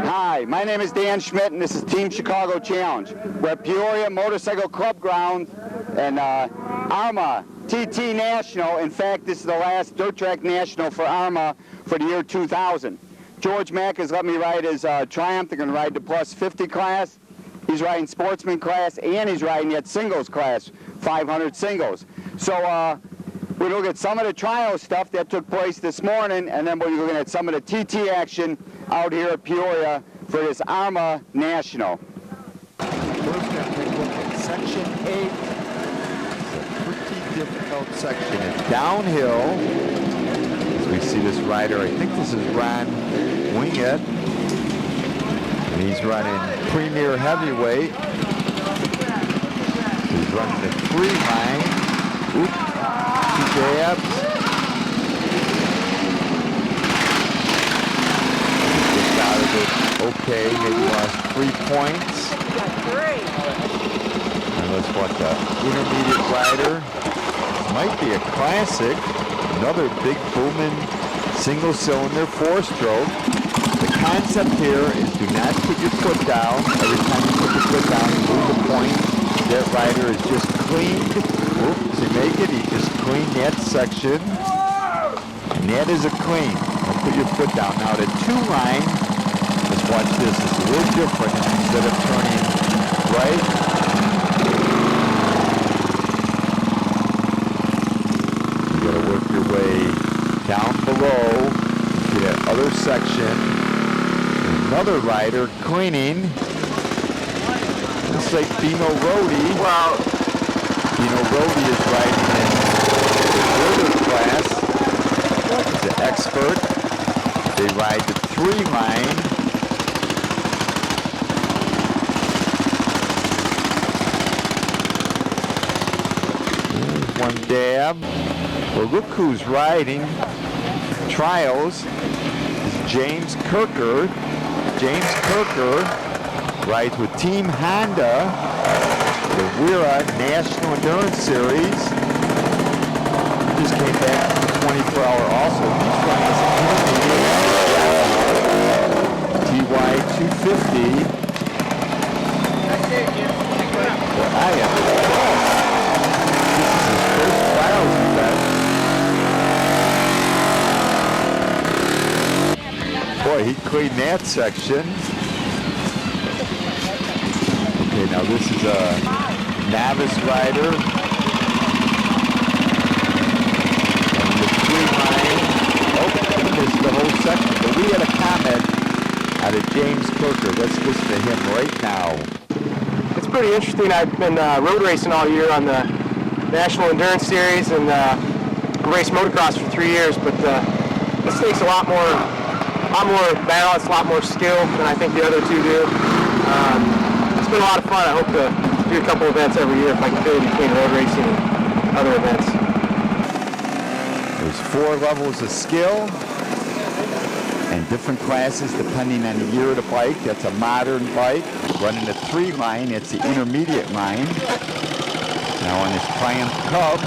Hi, my name is Dan Schmitt, and this is Team Chicago Challenge. We're at Peoria Motorcycle Club Ground and AHRMA TT National. In fact, this is the last dirt track national for AHRMA for the year 2000. George Mack has let me ride his Triumph. They're going to ride the plus 50 class. He's riding sportsman class, and he's riding that singles class, 500 singles. So we're looking at some of the trial stuff that took place this morning, and then we're looking at some of the TT action out here at Peoria for this AHRMA National. First, we're going to take a look at Section 8. It's a pretty difficult section. It's downhill. As we see this rider, I think this is Ron Wingett. And he's running Premier Heavyweight. He's running the 3 line. Oops. 2 dabs. Just out of it. Okay, maybe lost 3 points. And let's watch the intermediate rider. Might be a classic. Another big booming single cylinder 4-stroke. The concept here is do not put your foot down. Every time you put your foot down, you lose a point. That rider is just cleaned. Oops, does he make it? He just cleaned that section. And that is a clean. Don't put your foot down. Now the 2 line, let's watch this. It's a little different. Instead of turning right, you gotta work your way down below to that other section. Another rider cleaning. Looks like Bino Rodi. Well, Bino Rodi is riding in the further class. He's an expert. They ride the 3 line. There's 1 dab. Well, look who's riding trials. It's James Kirker. James Kirker rides with Team Honda, the Wira National Endurance Series. Just came back from the 24-hour also. He's running as a TY 250. Well, I am impressed. This is his first trials event. Boy, he cleaned that section. Okay, now this is a novice rider. And the 3 line. Oh, missed the whole section. But we had a comment out of James Kirker. Let's listen to him right now. It's pretty interesting. I've been road racing all year on the National Endurance Series and raced motocross for 3 years, but this takes a lot more balance, a lot more skill than I think the other 2 do. It's been a lot of fun. I hope to do a couple events every year if I can fit in between road racing and other events. There's 4 levels of skill and different classes depending on the year of the bike. That's a modern bike. Running the 3 line, it's the intermediate line. Now on his Triumph Cub,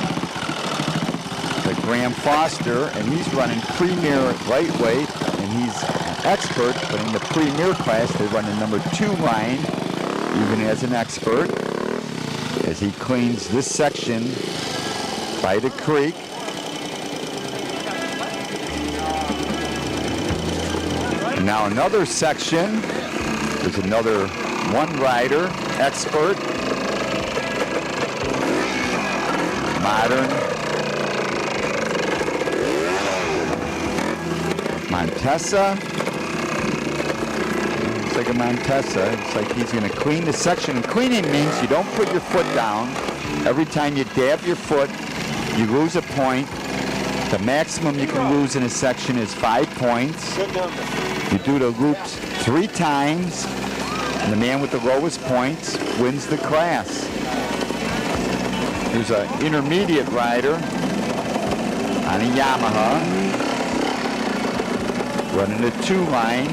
the Graham Foster, and he's running Premier lightweight, and he's an expert, but in the Premier class, they run the number 2 line, even as an expert, as he cleans this section by the creek. And now another section, there's another 1 rider, expert, modern, Montesa. Like a Montesa. It's like he's going to clean the section. And cleaning means you don't put your foot down. Every time you dab your foot, you lose a point. The maximum you can lose in a section is 5 points. You do the loops 3 times, and the man with the lowest points wins the class. Here's an intermediate rider on a Yamaha, running the 2 line.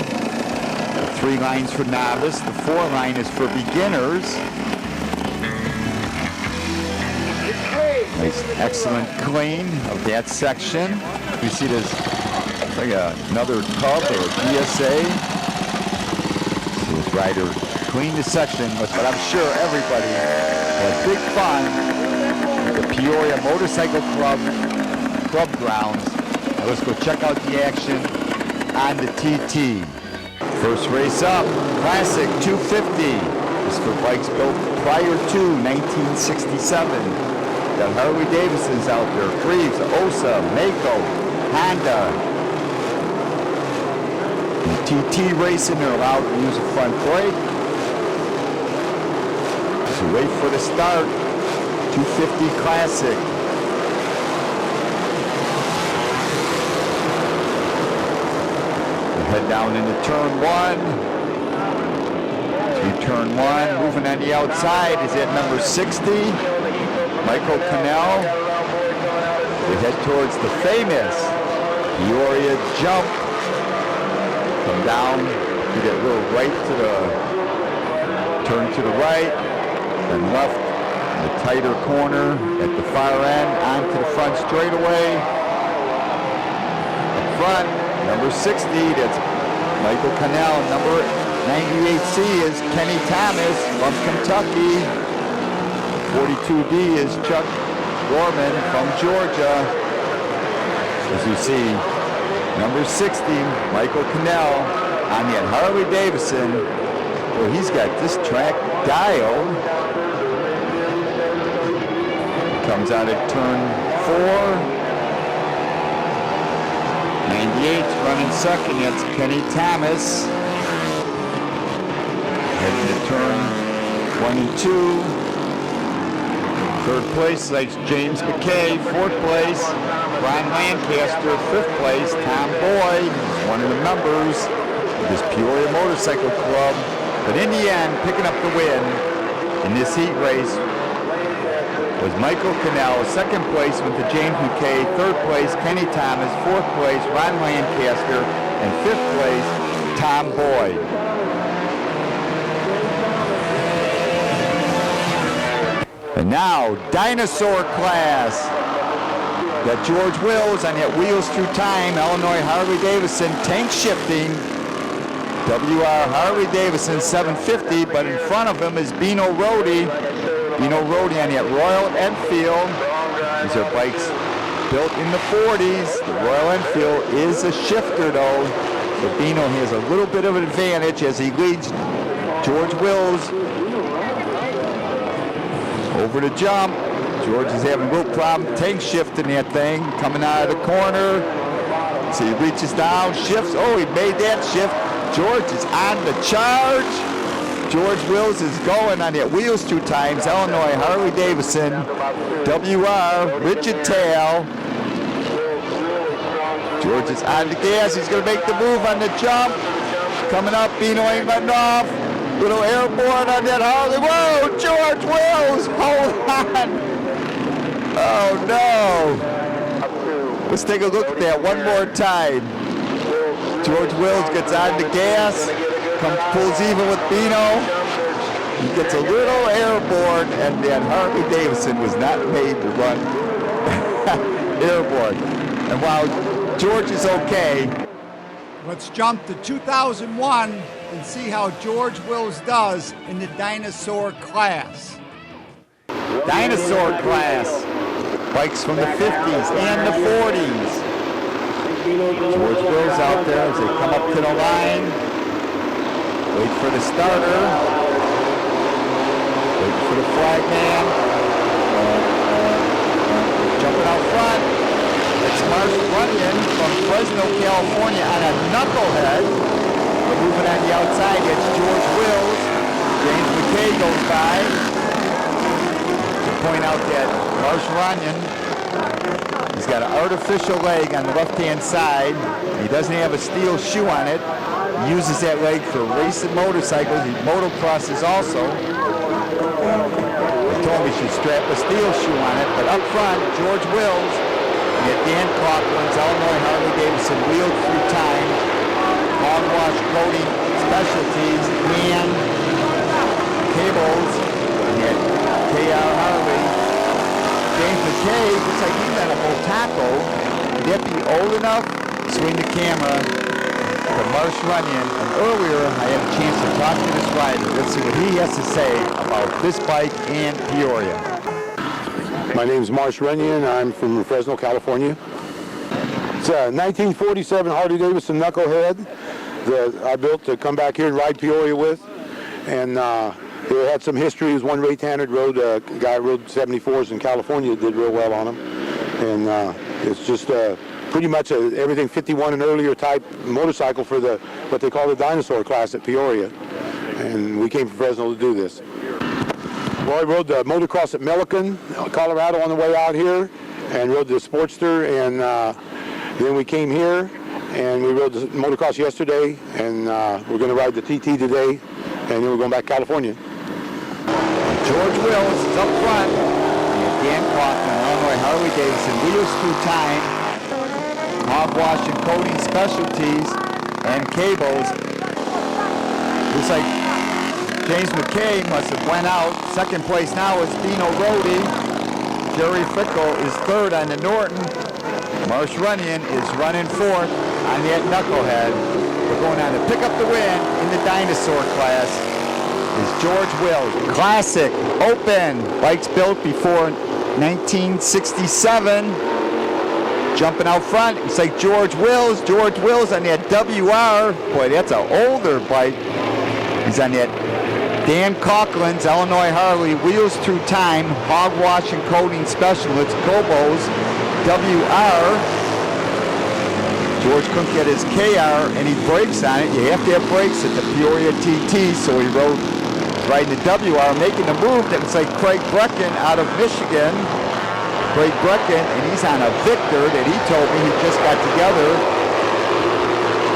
3 lines for novice. The 4 line is for beginners. Nice, excellent clean of that section. You see this like another Cub or a DSA. Ryder cleaned the section, but I'm sure everybody had big fun at the Peoria Motorcycle Club grounds. Now let's go check out the action on the TT. First race up, Classic 250. This is for bikes built prior to 1967. Got Harley Davidsons out there, Greaves, Osa, Mako, Honda. In TT racing, they're allowed to use a front brake. So wait for the start. 250 Classic. Head down into turn one. Through turn one. Moving on the outside is at number 60. Michael Cannell. We head towards the famous Peoria jump. Come down, you get a little right to the, turn to the right, then left, the tighter corner at the far end, onto the front straightaway. Up front, number 60, that's Michael Cannell. Number 98C is Kenny Thomas from Kentucky. 42D is Chuck Gorman from Georgia. As you see, number 60, Michael Cannell on that Harley Davidson. Well, he's got this track dialed. Comes out at turn 4. 98's running second. That's Kenny Thomas. Heading to turn 1 and 2. Third place, that's James McKay. Fourth place, Ron Lancaster. Fifth place, Tom Boyd, one of the members of this Peoria Motorcycle Club. But in the end, picking up the win in this heat race was Michael Cannell. Second place went to James McKay. Third place, Kenny Thomas. Fourth place, Ron Lancaster. And fifth place, Tom Boyd. And now, dinosaur class. Got George Wills on that Wheels Through Time, Illinois Harley Davidson tank shifting. WR Harley Davidson 750, but in front of him is Bino Rodi. Bino Rodi on that Royal Enfield. These are bikes built in the 40s. The Royal Enfield is a shifter though. So Bino has a little bit of an advantage as he leads George Wills over the jump. George is having a little problem tank shifting that thing, coming out of the corner. So he reaches down, shifts. Oh, he made that shift. George is on the charge. George Wills is going on that Wheels Through Times, Illinois Harley Davidson, WR, rigid tail. George is on the gas. He's going to make the move on the jump. Coming up, Bino ain't letting off. Little airborne on that Harley. Whoa, George Wills, hold on. Oh no. Let's take a look at that one more time. George Wills gets on the gas, pulls even with Bino. He gets a little airborne, and that Harley Davidson was not made to run airborne. And while George is okay, let's jump to 2001 and see how George Wills does in the dinosaur class. Dinosaur class. Bikes from the 50s and the 40s. George Wills out there as they come up to the line. Wait for the starter. Wait for the flag man. Jumping out front. It's Marsh Runyon from Fresno, California on a knucklehead. We're moving on the outside. It's George Wills. James McKay goes by. Point out that Marsh Runyon, he's got an artificial leg on the left-hand side. He doesn't have a steel shoe on it. He uses that leg for racing motorcycles. He motocrosses also. They told me he should strap a steel shoe on it. But up front, George Wills and at Dan Coughlin's Illinois Harley Davidson Wheeled Through Time, long wash coating specialties, and cables, and KR Harley. James McKay looks like he's on a Motaco. Would that be old enough? Swing the camera. to Marsh Runyon, and earlier I had a chance to talk to this rider. Let's see what he has to say about this bike and Peoria. My name's Marsh Runyon. I'm from Fresno, California. It's a 1947 Harley-Davidson Knucklehead that I built to come back here and ride Peoria with. And it had some history. It was one Ray Tanner rode. A guy rode 74s in California, did real well on them. And it's just pretty much everything 51 and earlier type motorcycle for what they call the dinosaur class at Peoria. And we came from Fresno to do this. Well, I rode the motocross at Milliken, Colorado on the way out here, and rode the Sportster, and then we came here, and we rode the motocross yesterday, and we're going to ride the TT today, and then we're going back to California. George Wills is up front. And Dan Kaufman, Illinois Harley-Davidson, wheels through time, hogwash and coating specialties, and cables. Looks like James McKay must have went out. Second place now is Dino Rodi. Jerry Fickle is third on the Norton. Marsh Runyon is running fourth on that Knucklehead. We're going on to pick up the win in the dinosaur class is George Wills. Classic, open, bikes built before 1967. Jumping out front, it's like George Wills on that WR. Boy, that's an older bike. He's on that Dan Coughlin's Illinois Harley Wheels Through Time Hogwash and Coating Specialist Gobos WR. George couldn't get his KR any brakes on it. You have to have brakes at the Peoria TT, so he rode riding the WR, making the move that was like Craig Brecken out of Michigan. Craig Brecken, and he's on a Victor that he told me he just got together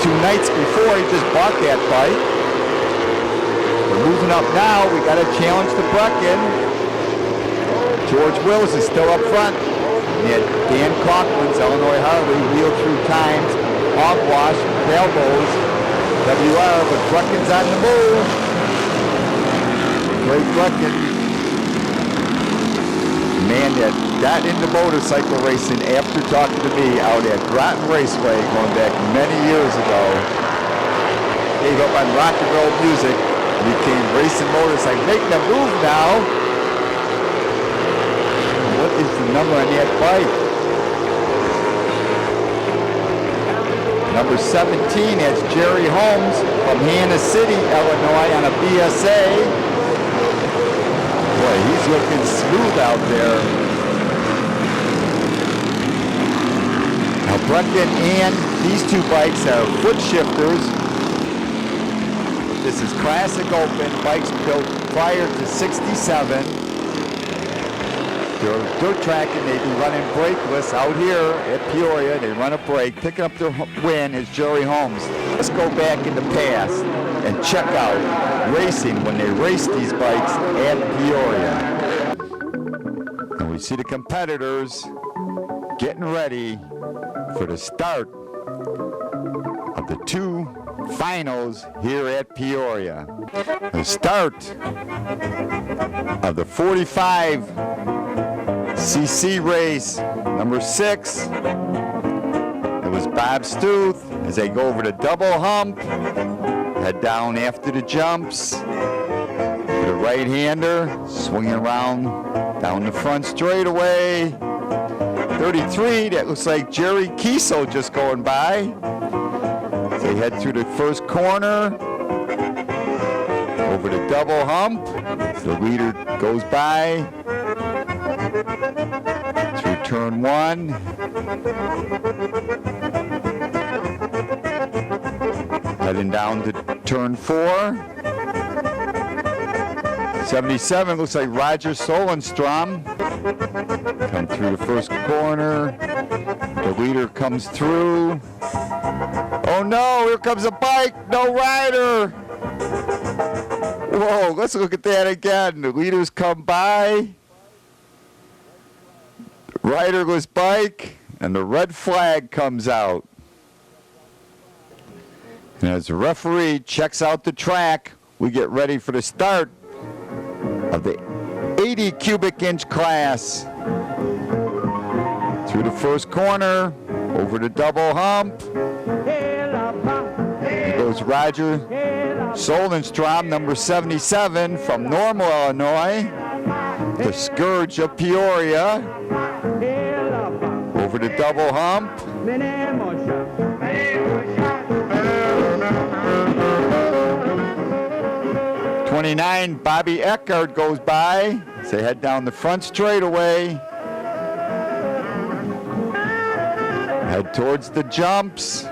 2 nights before. He just bought that bike. We're moving up now. We got a challenge to Brecken. George Wills is still up front. And Dan Coughlin's Illinois Harley Wheel Through Times, Hogwash, Elbows, WR, but Brecken's on the move. Craig Brecken, man that got into motorcycle racing after talking to me out at Groton Raceway going back many years ago. Gave up on rock and roll music. Became racing motorcycle, making a move now. What is the number on that bike? Number 17, that's Jerry Holmes from Hannah City, Illinois on a BSA. Boy, he's looking smooth out there. Now Brecken and these two bikes are foot shifters. This is classic open, bikes built prior to 67. They're dirt track and they be running brakeless out here at Peoria. They run a brake. Picking up the win is Jerry Holmes. Let's go back in the past and check out racing when they raced these bikes at Peoria. And we see the competitors getting ready for the start of the 2 finals here at Peoria. The start of the 45cc race, number 6. It was Bob Stuth as they go over the double hump, head down after the jumps. The right-hander swinging around down the front straightaway. 33, that looks like Jerry Kiesel just going by. They head through the first corner, over the double hump. The leader goes by through turn 1. Heading down to turn 4. 77 looks like Roger Solenstrom. Come through the first corner. The leader comes through. Oh no, here comes a bike, no rider. Whoa, let's look at that again. The leaders come by. Riderless bike, and the red flag comes out. And as the referee checks out the track, we get ready for the start of the 80 cubic inch class. Through the first corner, over the double hump. goes Roger Solenstrom, number 77 from Normal, Illinois. The Scourge of Peoria. Over the double hump. 29, Bobby Eckhart goes by. So they head down the front straightaway. Head towards the jumps.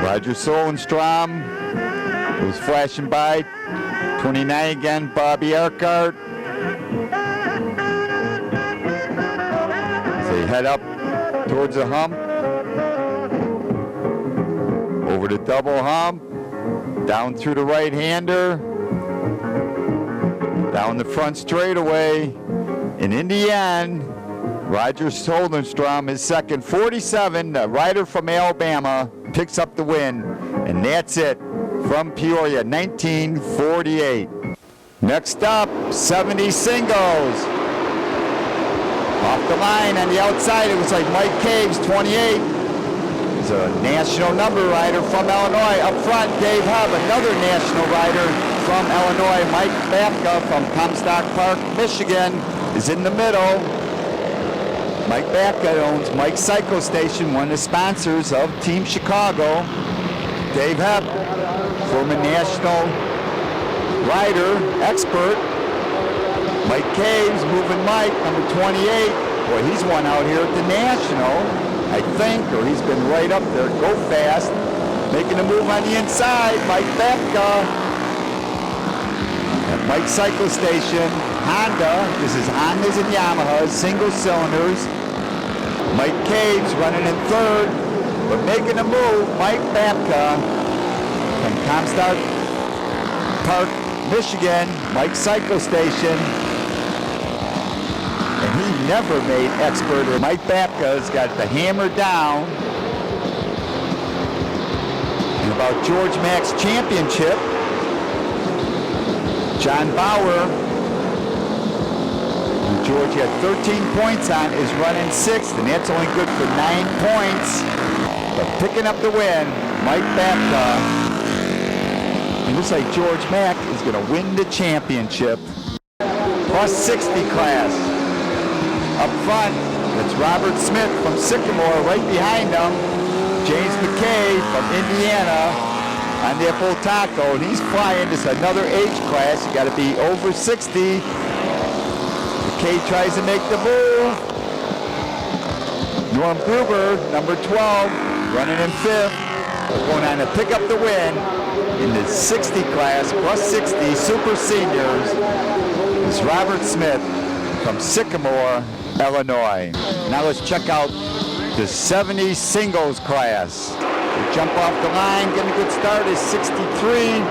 Roger Solenstrom was flashing by. 29 again, Bobby Eckhart. So they head up towards the hump. Over the double hump, down through the right-hander, down the front straightaway, and in the end, Roger Solenstrom is second. 47, the rider from Alabama, picks up the win, and that's it from Peoria, 1948. Next up, 70 singles. Off the line on the outside, it was like Mike Caves, 28. He's a national number rider from Illinois. Up front, Dave Hub, another national rider from Illinois. Mike Babka from Comstock Park, Michigan, is in the middle. Mike Babka owns Mike's Cycle Station, one of the sponsors of Team Chicago. Dave Hub, former national rider, expert. Mike Caves, moving Mike, number 28. Boy, he's won out here at the National, I think, or he's been right up there. Go fast. Making a move on the inside. Mike Babka. At Mike's Cycle Station. Honda. This is Hondas and Yamahas. Single cylinders. Mike Caves running in third. But making a move. Mike Babka from Comstock Park, Michigan. Mike's Cycle Station. And he never made expert. Mike Babka's got the hammer down. And about George Mack's championship, John Bauer, who George had 13 points on, is running sixth, and that's only good for 9 points. But picking up the win, Mike Babka. It looks like George Mack is going to win the championship. Plus 60 class. Up front, it's Robert Schmitt from Sycamore. Right behind him, James McKay from Indiana on the full taco. And he's flying. This is another age class. You got to be over 60. McKay tries to make the move. Norm Gruber, number 12, running in fifth. Going on to pick up the win in the 60 class, plus 60 super seniors. It's Robert Schmitt from Sycamore, Illinois. Now let's check out the 70 singles class. We jump off the line, getting a good start is 63.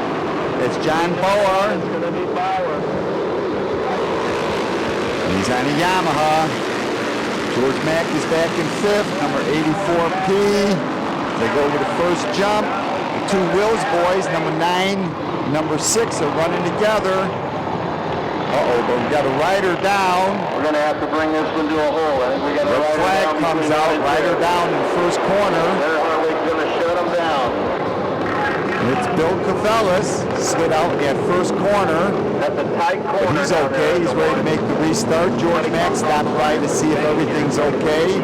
It's John Bauer. He's on a Yamaha. George Mack is back in fifth, number 84P. They go over the first jump. The two Wills boys, number 9, number 6, are running together. But we got a rider down. We're going to have to bring this one to a hole. I think we got a The rider flag down comes between out, right rider there. down in the first corner. They're hardly going to shut them down. It's Bill Cavellis, slid out in that first corner. That's a tight corner. But he's down there. okay, he's ready to make the restart. George Mack stopped by to see if everything's okay.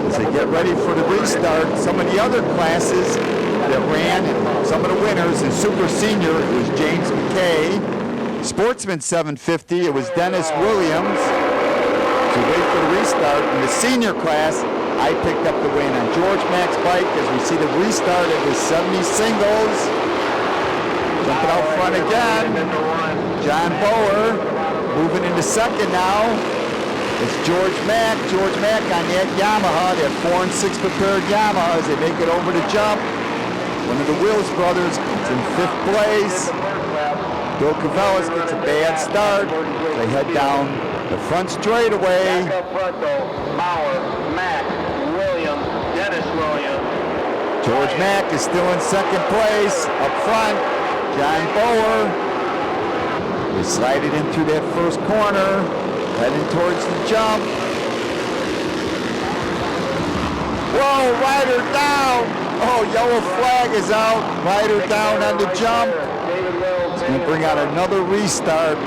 As they get ready for the restart, some of the other classes that ran, some of the winners, in Super Senior, it was James McKay. Sportsman 750, it was Dennis Williams. To wait for the restart. In the senior class, I picked up the win on George Mack's bike as we see the restart of the 70 singles. Jumping out front again. John Bauer moving into second now. It's George Mack. George Mack on that Yamaha, that 4 and 6 prepared Yamaha as they make it over the jump. One of the Wills brothers is in fifth place. Bill Cavellis gets a bad start. They head down the front straightaway. Back up front though, Bauer, Mack, Williams, Dennis Williams. George Mack is still in second place. Up front, John Bauer. We slide it in through that first corner, heading towards the jump. Whoa, rider down. Oh, yellow flag is out. Rider down on the jump. It's going to bring out another restart.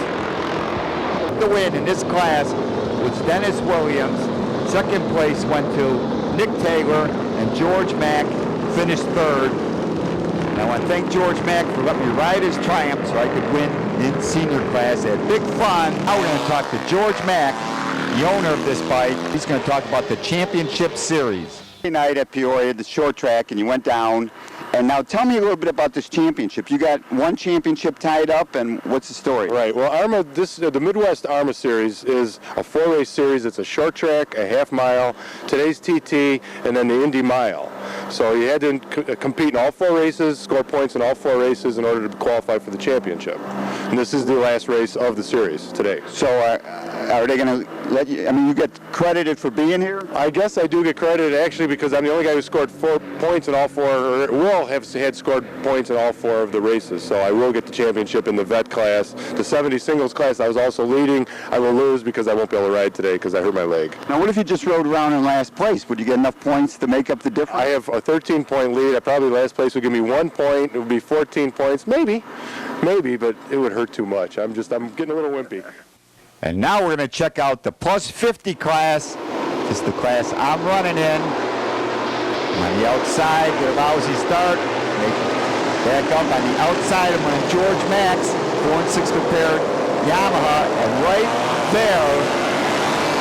The win in this class was Dennis Williams. Second place went to Nick Taylor, and George Mack finished third. And I want to thank George Mack for letting me ride his Triumph so I could win in senior class. They had big fun. Now we're going to talk to George Mack, the owner of this bike. He's going to talk about the championship series. Night at Peoria, the short track, and you went down. And now tell me a little bit about this championship. You got one championship tied up, and what's the story? Right. Well, AHRMA, the Midwest AHRMA Series is a 4-race series. It's a short track, a half mile, today's TT, and then the Indy Mile. So you had to compete in all 4 races, score points in all 4 races in order to qualify for the championship. And this is the last race of the series today. So are they going to let you, I mean, you get credited for being here? I guess I do get credited actually because I'm the only guy who scored 4 points in all 4, or will have had scored points in all 4 of the races. So I will get the championship in the vet class. The 70 singles class I was also leading. I will lose because I won't be able to ride today because I hurt my leg. Now what if you just rode around in last place? Would you get enough points to make up the difference? I have a 13-point lead. I probably last place would give me 1 point. It would be 14 points. Maybe, but it would hurt too much. I'm getting a little wimpy. And now we're going to check out the plus 50 class. This is the class I'm running in. On the outside, get a lousy start. Back up on the outside, I'm running George Max, 4 and 6 prepared Yamaha, and right there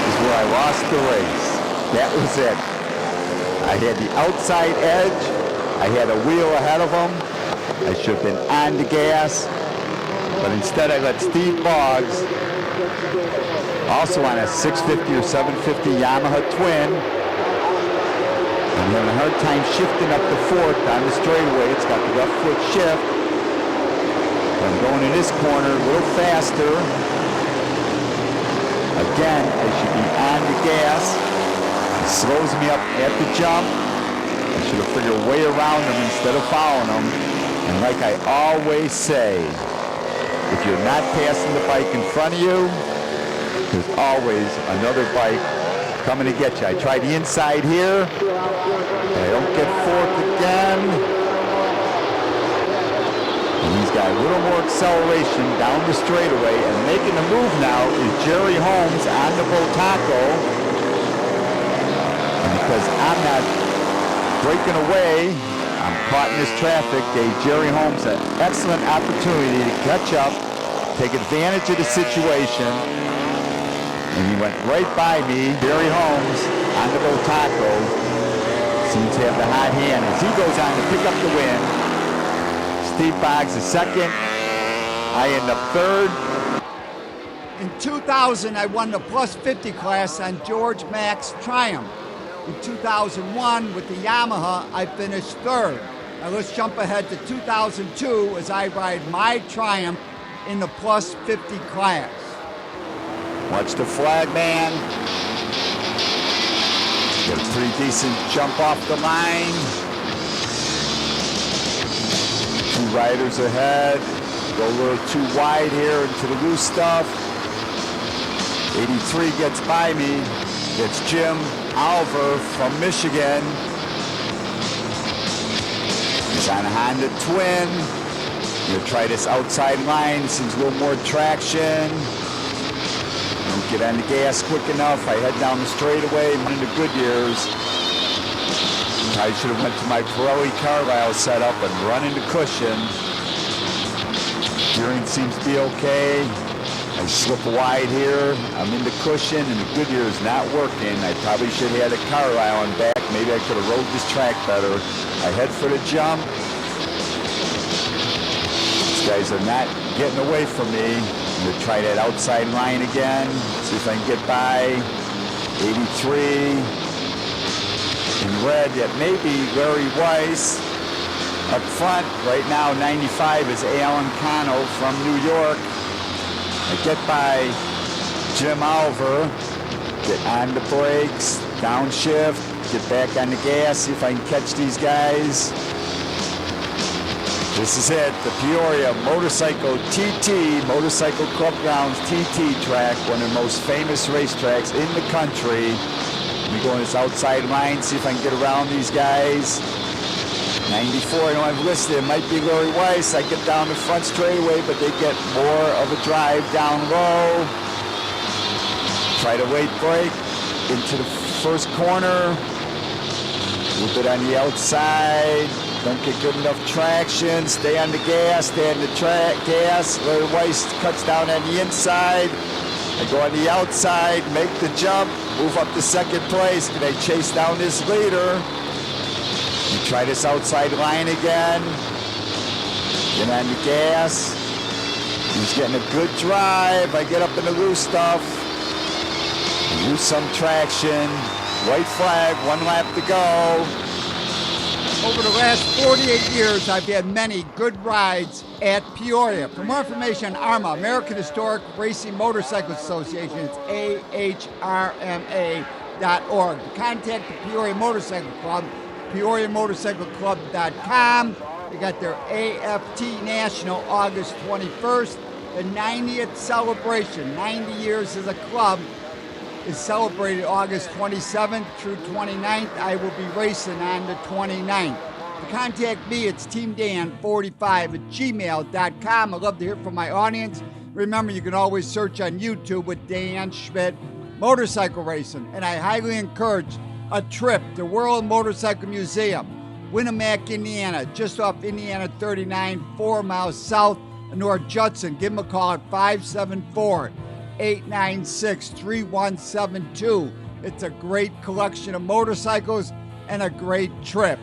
is where I lost the race. That was it. I had the outside edge. I had a wheel ahead of him. I should have been on the gas, but instead I let Steve Boggs, also on a 650 or 750 Yamaha twin. I'm having a hard time shifting up the 4th on the straightaway. It's got the left foot shift. But I'm going in this corner a little faster. Again, I should be on the gas. It slows me up at the jump. I should have figured a way around them instead of following them. And like I always say, if you're not passing the bike in front of you, there's always another bike coming to get you. I tried the inside here. I don't get 4th again. And he's got a little more acceleration down the straightaway. And making the move now is Jerry Holmes on the Botaco. And because I'm not breaking away, I'm caught in this traffic, gave Jerry Holmes an excellent opportunity to catch up, take advantage of the situation. And he went right by me. Jerry Holmes on the Botaco seems to have the hot hand as he goes on to pick up the win. Steve Boggs is second. I end up third. In 2000, I won the plus 50 class on George Mack's Triumph. In 2001, with the Yamaha, I finished third. Now let's jump ahead to 2002 as I ride my Triumph in the plus 50 class. Watch the flag man. Get a pretty decent jump off the line. 2 riders ahead. Go a little too wide here into the loose stuff. 83 gets by me. It's Jim Alver from Michigan. He's on a Honda Twin. Gonna try this outside line. Seems a little more traction. Don't get on the gas quick enough. I head down the straightaway and into Goodyear's. I should have went to my Pirelli Carlisle setup and run into cushion. Steering seems to be okay. I slip wide here. I'm into cushion and the Goodyear is not working. I probably should have had a Carlisle on back. Maybe I could have rode this track better. I head for the jump. These guys are not getting away from me. I'm going to try that outside line again. See if I can get by. 83. In red, that may be Larry Weiss. Up front, right now, 95 is Alan Cano from New York. I get by Jim Alver, get on the brakes, downshift, get back on the gas, see if I can catch these guys. This is it, the Peoria Motorcycle TT, Motorcycle Club Grounds TT track, one of the most famous racetracks in the country. Let me go on this outside line, see if I can get around these guys. 94, I don't have listed. It might be Larry Weiss. I get down the front straightaway, but they get more of a drive down low. Try to late break into the first corner. A little bit on the outside. Don't get good enough traction. Stay on the gas. Stay on the gas. Larry Weiss cuts down on the inside. I go on the outside, make the jump, move up to second place. Can I chase down this leader? You try this outside line again. Get on the gas. He's getting a good drive. I get up in the loose stuff. Lose some traction. White flag, 1 lap to go. Over the last 48 years, I've had many good rides at Peoria. For more information on AHRMA, American Historic Racing Motorcycle Association, it's AHRMA.org. To contact the Peoria Motorcycle Club, PeoriaMotorcycleClub.com. They got their AFT National August 21st, the 90th celebration, 90 years as a club, is celebrated August 27th through 29th. I will be racing on the 29th. To contact me, it's teamdan45@gmail.com. I'd love to hear from my audience. Remember, you can always search on YouTube with Dan Schmitt Motorcycle Racing. And I highly encourage a trip to World Motorcycle Museum, Winnemac, Indiana, just off Indiana 39, 4 miles south of North Judson. Give them a call at 574-896-3172. It's a great collection of motorcycles and a great trip.